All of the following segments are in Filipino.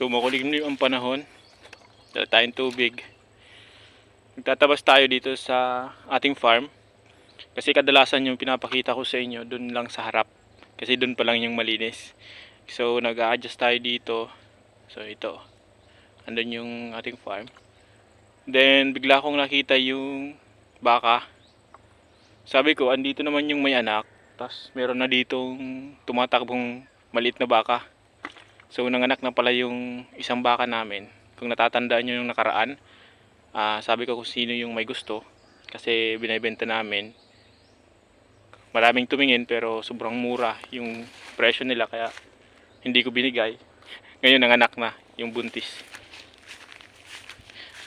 So makulimlim ang panahon, dala tayong tubig. Magtatabas tayo dito sa ating farm. Kasi kadalasan yung pinapakita ko sa inyo dun lang sa harap. Kasi dun pa lang yung malinis. So nag-a-adjust tayo dito. So ito, andun yung ating farm. Then bigla kong nakita yung baka. Sabi ko, andito naman yung may anak. Tapos meron na ditong tumatakbong maliit na baka. So nanganak na pala yung isang baka namin. Kung natatandaan nyo yung nakaraan, sabi ko kung sino yung may gusto. Kasi binibenta namin. Maraming tumingin pero sobrang mura yung presyo nila, kaya hindi ko binigay. Ngayon nanganak na yung buntis.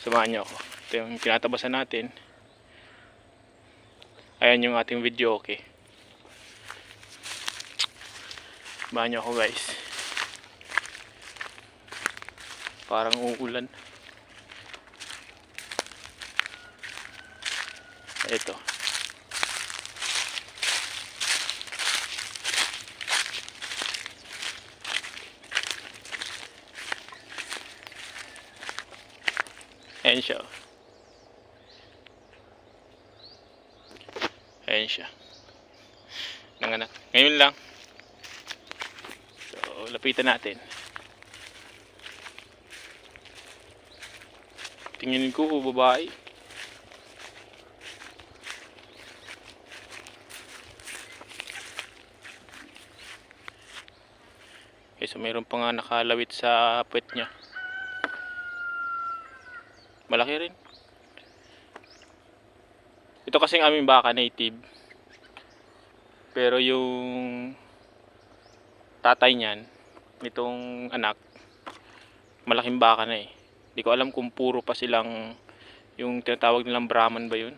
Samahan nyo ako. Ito yung tinatabasan natin. Ayan yung ating video, okay. Samahan nyo ako guys. Parang uulan. Ito. Ayan siya. Ayan siya. Nanganak. Ngayon lang. So, lapitan natin. Tingin ko babae. Okay, so mayroon pa nga nakalawit sa puwet niya. Malaki rin. Ito kasing aming baka native. Pero yung tatay niyan, nitong anak, malaking baka na eh. Hindi ko alam kung puro pa silang yung tinatawag nilang Brahman ba yun,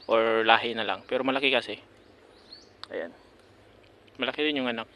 or lahi na lang. Pero malaki kasi. Ayan. Malaki rin yung anak.